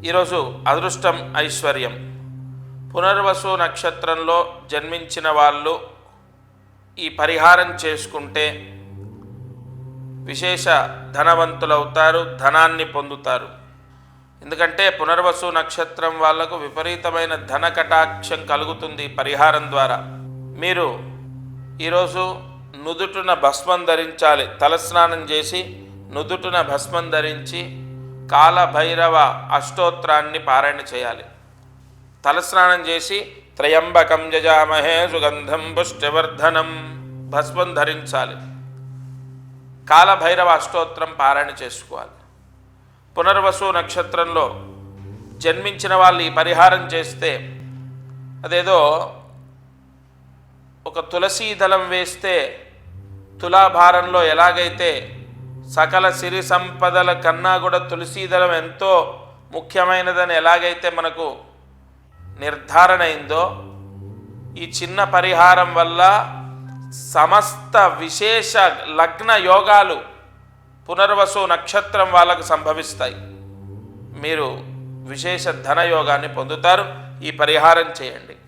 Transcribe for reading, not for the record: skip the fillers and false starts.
ఈరోజు అదృష్టం ఐశ్వర్యం. పునర్వసు నక్షత్రంలో జన్మించిన వాళ్ళు ఈ పరిహారం చేసుకుంటే విశేష ధనవంతులవుతారు, ధనాన్ని పొందుతారు. ఎందుకంటే పునర్వసు నక్షత్రం వాళ్లకు విపరీతమైన ధన కటాక్షం కలుగుతుంది పరిహారం ద్వారా. మీరు ఈరోజు నుదుటున భస్మం ధరించాలి. తలస్నానం చేసి నుదుటున భస్మం ధరించి కాలభైరవ అష్టోత్తరాన్ని పారాయణ చేయాలి. తలస్నానం చేసి త్రయంబకం యజామహే సుగంధం పుష్టివర్ధనం భస్మం ధరించాలి. కాలభైరవ అష్టోత్తరం పారాయణ చేసుకోవాలి. పునర్వసు నక్షత్రంలో జన్మించిన వాళ్ళు ఈ పరిహారం చేస్తే అదేదో ఒక తులసీ దళం వేస్తే తులాభారంలో ఎలాగైతే సకల సిరి సంపదల కన్నా కూడా తులసీ దళం ఎంతో ముఖ్యమైనదని ఎలాగైతే మనకు నిర్ధారణ అయిందో, ఈ చిన్న పరిహారం వల్ల సమస్త విశేష లగ్న యోగాలు పునర్వసు నక్షత్రం వాళ్ళకు సంభవిస్తాయి. మీరు విశేష ధనయోగాన్ని పొందుతారు. ఈ పరిహారం చేయండి.